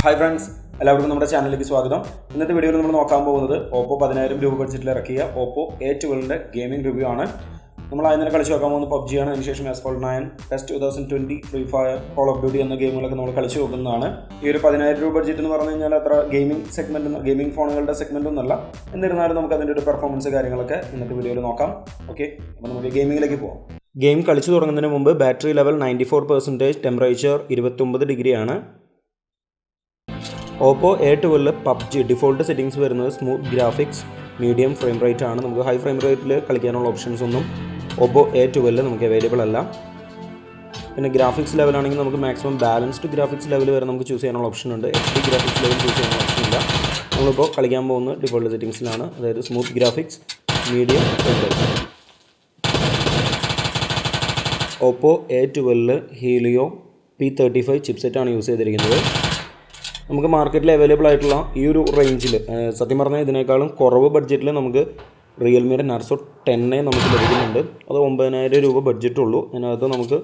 Hi friends, എല്ലാവർക്കും നമ്മുടെ ചാനലിലേക്ക് സ്വാഗതം. ഇന്നത്തെ വീഡിയോയിൽ നമ്മൾ നോക്കാൻ പോകുന്നത് Oppo 10000 രൂപ ബഡ്ജറ്റിൽ ഇറക്കിയ Oppo A12 ന്റെ ഗെയിമിംഗ് റിവ്യൂ ആണ്. നമ്മൾ ആദ്യം കളിച്ച് നോക്കാൻ പോകുന്നത് Pubg ആണ്. അതിനുശേഷം Asphalt 9, Pess 2020, Free Fire, Call of Duty എന്ന ഗെയിമുകളൊക്കെ നമ്മൾ കളിച്ച് നോക്കുന്നതാണ്. ഈ ഒരു 10000 രൂപ ബഡ്ജറ്റ് എന്ന് പറഞ്ഞു കഴിഞ്ഞാൽ അത്ര ഗെയിമിംഗ് ഫോണുകളുടെ സെഗ്മെന്റ് ഒന്നല്ല. എന്നിരുന്നാലും നമുക്ക് അതിൻ്റെ ഒരു പെർഫോമൻസ് കാര്യങ്ങളൊക്കെ ഇന്നത്തെ വീഡിയോയിൽ നോക്കാം. ഓക്കെ, അപ്പോൾ നമുക്ക് ഗെയിമിങ്ങിലേക്ക് പോകാം. ഗെയിം കളിച്ചു തുടങ്ങുന്നതിന് മുമ്പ് ബാറ്ററി ലെവൽ 94%, ടെമ്പറേച്ചർ 29 ഡിഗ്രിയാണ്. Oppo A12 PUBG default settings വരുന്നത് smooth graphics, medium frame rate ആണ്. നമുക്ക് ഹൈ ഫ്രെയിം റേറ്റിൽ കളിക്കാനുള്ള ഓപ്ഷൻസ് ഒന്നും Oppo A12 നമുക്ക് അവൈലബിൾ അല്ല. പിന്നെ ഗ്രാഫിക്സ് ലെവലാണെങ്കിൽ നമുക്ക് മാക്സിമം ബാലൻസ്ഡ് ഗ്രാഫിക്സ് ലെവൽ വരെ നമുക്ക് ചൂസ് ചെയ്യാനുള്ള ഓപ്ഷൻ ഉണ്ട്. HD ഗ്രാഫിക്സ് ലെവൽ ചൂസ് ചെയ്യാനുള്ള ഓപ്ഷൻ ഇല്ല. നമ്മളിപ്പോൾ കളിക്കാൻ പോകുന്നത് ഡിഫോൾട്ട് സെറ്റിംഗ്സിലാണ്, അതായത് smooth graphics, medium frame rate. Oppo A12 Helio P35 ചിപ്സെറ്റാണ് യൂസ് ചെയ്തിരിക്കുന്നത്. നമുക്ക് മാർക്കറ്റിൽ അവൈലബിൾ ആയിട്ടുള്ള ഈ ഒരു റേഞ്ചിൽ, സത്യം പറഞ്ഞാൽ ഇതിനേക്കാളും കുറവ് ബഡ്ജറ്റിൽ നമുക്ക് റിയൽമിയുടെ നർസോ 10 നമുക്ക് ലഭിക്കുന്നുണ്ട്. അത് 9000 രൂപ ബഡ്ജറ്റുള്ളൂ. അതിനകത്ത് നമുക്ക്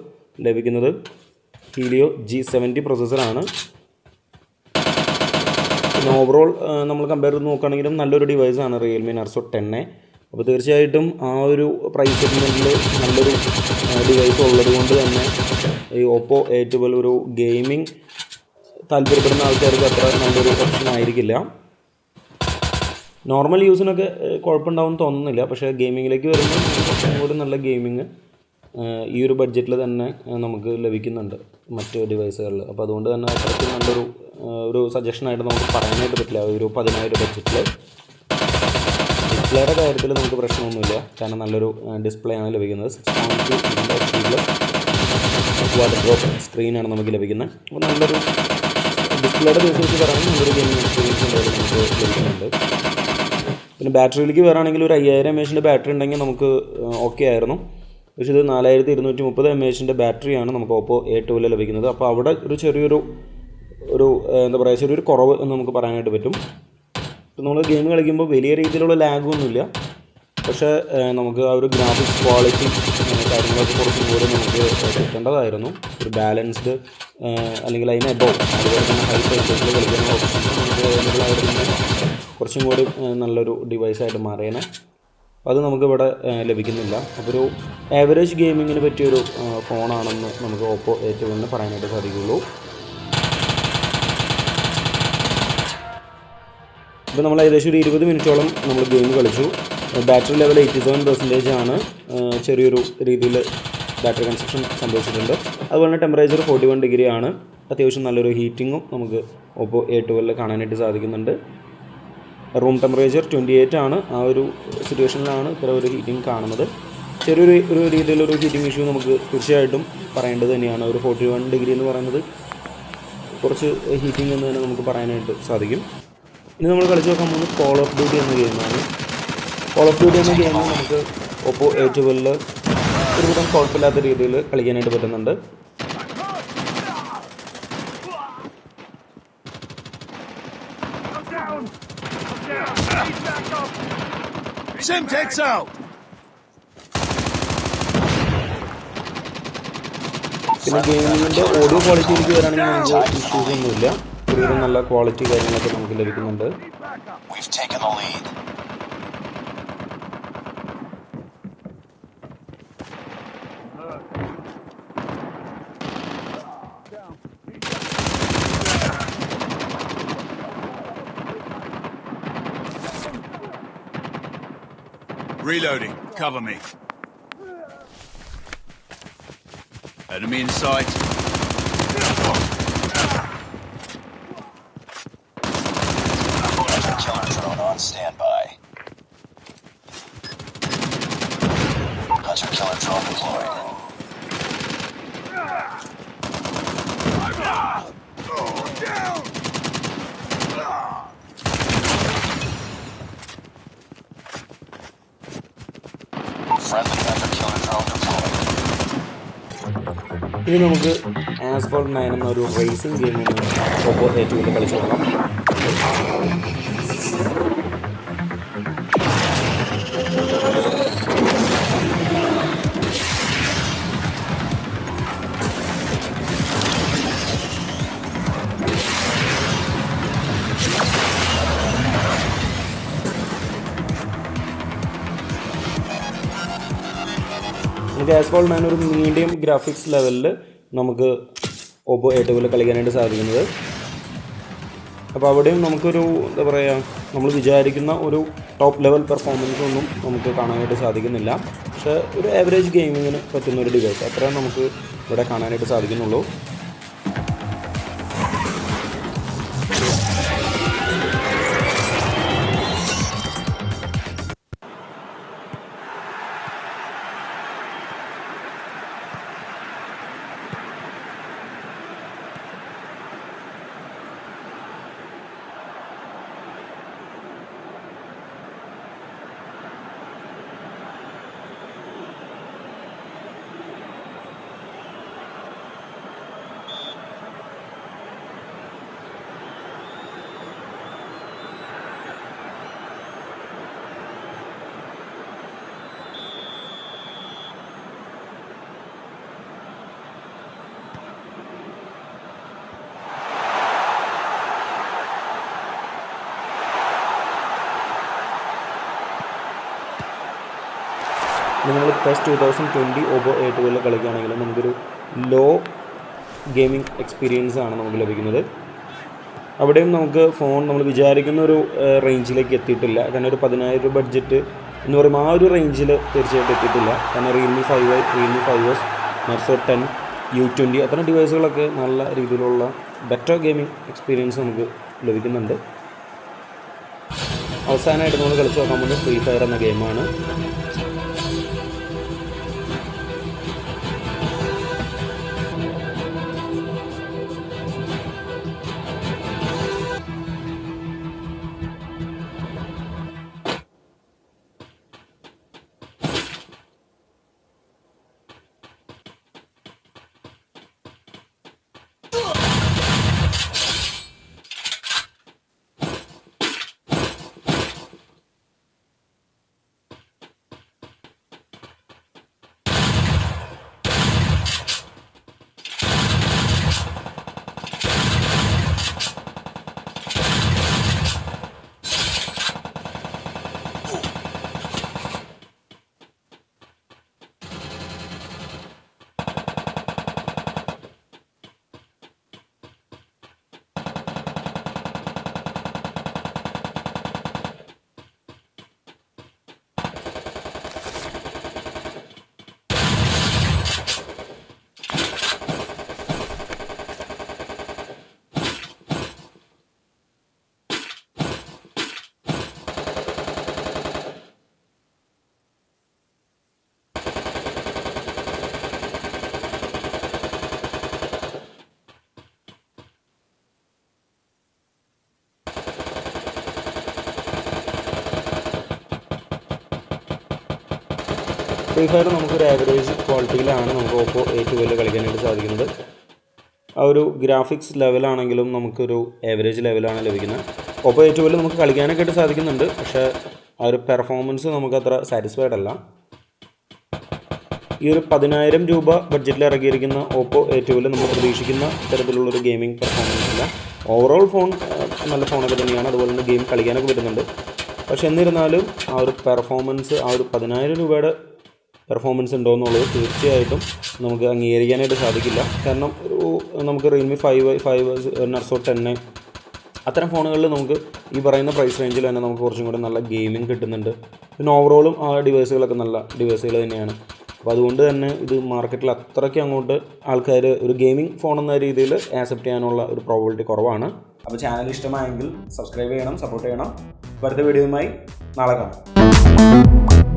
ലഭിക്കുന്നത് ഹീലിയോ G70 പ്രോസസ്സറാണ്. പിന്നെ ഓവറോൾ നമ്മൾ കമ്പയർ ചെയ്ത് നോക്കുകയാണെങ്കിലും നല്ലൊരു ഡിവൈസാണ് റിയൽമി നർസോ 10. അപ്പോൾ തീർച്ചയായിട്ടും ആ ഒരു പ്രൈസ് സെഗ്മെൻറ്റിൽ നല്ലൊരു ഡിവൈസ് ഉള്ളത് കൊണ്ട് തന്നെ ഈ Oppo A12 ഒരു ഗെയിമിംഗ് താല്പര്യപ്പെടുന്ന ആൾക്കാർക്ക് അത്ര നല്ലൊരു ഓപ്ഷൻ ആയിരിക്കില്ല. നോർമൽ യൂസിനൊക്കെ കുഴപ്പമുണ്ടാവും തോന്നുന്നില്ല, പക്ഷേ ഗെയിമിങ്ങിലേക്ക് വരുമ്പോൾ കുറച്ചും കൂടി നല്ല ഗെയിമിങ് ഈ ഒരു ബഡ്ജറ്റിൽ തന്നെ നമുക്ക് ലഭിക്കുന്നുണ്ട് മറ്റ് ഡിവൈസുകളിൽ. അപ്പോൾ അതുകൊണ്ട് തന്നെ അത്രയ്ക്ക് നല്ലൊരു സജഷനായിട്ട് നമുക്ക് പറയാനായിട്ട് പറ്റില്ല. ഒരു 10000 ബഡ്ജറ്റിൽ ഡിസ്പ്ലേയുടെ കാര്യത്തിൽ നമുക്ക് പ്രശ്നമൊന്നുമില്ല, കാരണം നല്ലൊരു ഡിസ്പ്ലേ ആണ് ലഭിക്കുന്നത്. 6.2 വാട്ടർ ഡ്രോപ്പ് സ്ക്രീനാണ് നമുക്ക് ലഭിക്കുന്നത്. അപ്പോൾ നല്ലൊരു ഡിസ്പ്ലേയുടെ ബേസ് വെച്ച് പറയുന്നത് നല്ലൊരു ഗെയിമിംഗ് എക്സ്പീരിയൻസ് എന്തായാലും നമുക്ക് ലഭിക്കുന്നുണ്ട്. പിന്നെ ബാറ്ററിയിലേക്ക് വരാണെങ്കിൽ ഒരു 5000 mAh ബാറ്ററി ഉണ്ടെങ്കിൽ നമുക്ക് ഓക്കെ ആയിരുന്നു. പക്ഷേ ഇത് 4230 mAh ബാറ്ററിയാണ് നമുക്ക് Oppo A12 ലഭിക്കുന്നത്. അപ്പോൾ അവിടെ ഒരു ചെറിയൊരു കുറവ് എന്ന് നമുക്ക് പറയാനായിട്ട് പറ്റും. ഇപ്പോൾ നമ്മൾ ഗെയിം കളിക്കുമ്പോൾ വലിയ രീതിയിലുള്ള ലാഗൊന്നുമില്ല, പക്ഷേ നമുക്ക് ആ ഒരു ഗ്രാഫിക്സ് ക്വാളിറ്റി കാര്യങ്ങളൊക്കെ കുറച്ചും കൂടി നമുക്ക് കിട്ടേണ്ടതായിരുന്നു. ഒരു ബാലൻസ്ഡ് അല്ലെങ്കിൽ അതിന് എബോവ്, അതുപോലെ തന്നെ ഹൈ പ്രൈസസിൽ കളിക്കുന്ന ഓപ്ഷൻസ് നമുക്ക് അവൈലബിൾ ആയിരുന്നെങ്കിൽ കുറച്ചും കൂടി നല്ലൊരു ഡിവൈസായിട്ട് മാറിയേനെ. അത് നമുക്കിവിടെ ലഭിക്കുന്നില്ല. അപ്പോൾ ഒരു ആവറേജ് ഗെയിമിങ്ങിന് പറ്റിയൊരു ഫോണാണെന്ന് നമുക്ക് Oppo A12 പറയാനായിട്ട് സാധിക്കുള്ളൂ. ഇപ്പോൾ നമ്മൾ ഏകദേശം ഒരു 20 മിനിറ്റോളം നമ്മൾ ഗെയിം കളിച്ചു. ബാറ്ററി ലെവൽ 87% ആണ്. ചെറിയൊരു രീതിയിൽ ബാറ്ററി കൺസപ്ഷൻ സംഭവിച്ചിട്ടുണ്ട്. അതുപോലെ തന്നെ ടെമ്പറേച്ചർ 41 ഡിഗ്രിയാണ്. അത്യാവശ്യം നല്ലൊരു ഹീറ്റിങ്ങും നമുക്ക് Oppo A12 കാണാനായിട്ട് സാധിക്കുന്നുണ്ട്. റൂം ടെമ്പറേച്ചർ 28 ആണ്. ആ ഒരു സിറ്റുവേഷനിലാണ് ഇത്ര ഒരു ഹീറ്റിംഗ് കാണുന്നത്. ചെറിയൊരു രീതിയിലൊരു ഹീറ്റിംഗ് ഇഷ്യൂ നമുക്ക് തീർച്ചയായിട്ടും പറയേണ്ടത് തന്നെയാണ്. ഒരു 41 ഡിഗ്രി എന്ന് പറയുന്നത് കുറച്ച് ഹീറ്റിംഗ് എന്ന് തന്നെ നമുക്ക് പറയാനായിട്ട് സാധിക്കും. ഇനി നമ്മൾ കളിച്ച് നോക്കാൻ പോകുന്നത് Call of Duty എന്ന ഗെയിമാണ്. Call of Duty എന്ന ഗെയിം നമുക്ക് Oppo A12 ഒരുവിധം കുഴപ്പമില്ലാത്ത രീതിയിൽ കളിക്കാനായിട്ട് പറ്റുന്നുണ്ട്. പിന്നെ ഗെയിമിൻ്റെ ഓഡിയോ ക്വാളിറ്റിയിലേക്ക് വരാണെങ്കിൽ നമുക്ക് ഇഷ്യൂസ് ഒന്നുമില്ല. ഒരുവിധം നല്ല ക്വാളിറ്റി കാര്യങ്ങളൊക്കെ നമുക്ക് ലഭിക്കുന്നുണ്ട്. Reloading. Cover me. Enemy in sight. Killer drone on standby. Hunter killer drone deployed. Down. Friendly hunter killer drone deployed. ഇനി നമുക്ക് Asphalt 9 എന്ന ഒരു റേസിംഗ് ഗെയിം Oppo A12 കളിച്ചു നോക്കാം. നമുക്ക് Asphalt 9 ഒരു മീഡിയം ഗ്രാഫിക്സ് ലെവലിൽ നമുക്ക് Oppo A12 കളിക്കാനായിട്ട് സാധിക്കുന്നത്. അപ്പോൾ അവിടെയും നമുക്കൊരു എന്താ പറയുക, നമ്മൾ വിചാരിക്കുന്ന ഒരു ടോപ്പ് ലെവൽ പെർഫോമൻസ് ഒന്നും നമുക്ക് കാണാനായിട്ട് സാധിക്കുന്നില്ല. പക്ഷേ ഒരു ആവറേജ് ഗെയിമിങ്ങിന് പറ്റുന്ന ഒരു ഡിവൈസ് അത്രേ നമുക്ക് ഇവിടെ കാണാനായിട്ട് സാധിക്കുന്നുള്ളൂ. നിങ്ങൾ Pess 2020 Oppo A12 കളിക്കുകയാണെങ്കിൽ നമുക്കൊരു ലോ ഗെയിമിംഗ് എക്സ്പീരിയൻസ് ആണ് നമുക്ക് ലഭിക്കുന്നത്. അവിടെയും നമുക്ക് ഫോൺ നമ്മൾ വിചാരിക്കുന്ന ഒരു റേഞ്ചിലേക്ക് എത്തിയിട്ടില്ല. കാരണം ഒരു 10,000 ബഡ്ജറ്റ് എന്ന് പറയുമ്പോൾ ആ ഒരു റേഞ്ചിൽ തീർച്ചയായിട്ടും എത്തിയിട്ടില്ല. കാരണം Realme 5S, Narzo 10, U20 അത്തരം ഡിവൈസുകളൊക്കെ നല്ല രീതിയിലുള്ള ബെറ്റർ ഗെയിമിംഗ് എക്സ്പീരിയൻസ് നമുക്ക് ലഭിക്കുന്നുണ്ട്. അവസാനമായിട്ട് നമ്മൾ കളിച്ച് നോക്കാൻ പോകുന്നത് ഫ്രീ ഫയർ എന്ന ഗെയിമാണ്. ഫ്രീ ഫയർ നമുക്കൊരു ആവറേജ് ക്വാളിറ്റിയിലാണ് നമുക്ക് Oppo A12 കളിക്കാനായിട്ട് സാധിക്കുന്നത്. ആ ഒരു ഗ്രാഫിക്സ് ലെവലാണെങ്കിലും നമുക്കൊരു ആവറേജ് ലെവലാണ് ലഭിക്കുന്നത്. Oppo A12 നമുക്ക് കളിക്കാനൊക്കെ ആയിട്ട് സാധിക്കുന്നുണ്ട്. പക്ഷേ ആ ഒരു പെർഫോമൻസ് നമുക്കത്ര സാറ്റിസ്ഫൈഡ് അല്ല. ഈ ഒരു 10,000 രൂപ ബഡ്ജറ്റിൽ ഇറങ്ങിയിരിക്കുന്ന Oppo A12 നമ്മൾ പ്രതീക്ഷിക്കുന്ന തരത്തിലുള്ളൊരു ഗെയിമിംഗ് പെർഫോമൻസ് ഇല്ല. ഓവറോൾ ഫോൺ നല്ല ഫോണൊക്കെ തന്നെയാണ്. അതുപോലെ തന്നെ ഗെയിം കളിക്കാനൊക്കെ പറ്റുന്നുണ്ട്. പക്ഷെ എന്നിരുന്നാലും ആ ഒരു പെർഫോമൻസ്, ആ ഒരു 10,000 രൂപയുടെ പെർഫോമൻസ് ഉണ്ടോ എന്നുള്ളത് തീർച്ചയായിട്ടും നമുക്ക് അംഗീകരിക്കാനായിട്ട് സാധിക്കില്ല. കാരണം നമുക്ക് Realme 5S, Narzo 10 അത്തരം ഫോണുകളിൽ നമുക്ക് ഈ പറയുന്ന പ്രൈസ് റേഞ്ചിൽ തന്നെ നമുക്ക് കുറച്ചും കൂടെ നല്ല ഗെയിമിംഗ് കിട്ടുന്നുണ്ട്. പിന്നെ ഓവറോളും ആ ഡിവൈസുകളൊക്കെ നല്ല ഡിവൈസുകൾ തന്നെയാണ്. അപ്പോൾ അതുകൊണ്ട് തന്നെ ഇത് മാർക്കറ്റിൽ അത്രയ്ക്ക് അങ്ങോട്ട് ആൾക്കാർ ഒരു ഗെയിമിംഗ് ഫോൺ എന്ന രീതിയിൽ ആക്സെപ്റ്റ് ചെയ്യാനുള്ള ഒരു പ്രോബിലിറ്റി കുറവാണ്. അപ്പോൾ ചാനൽ ഇഷ്ടമായെങ്കിൽ സബ്സ്ക്രൈബ് ചെയ്യണം, സപ്പോർട്ട് ചെയ്യണം. അടുത്ത വീഡിയോയുമായി നാളെ കാണാം.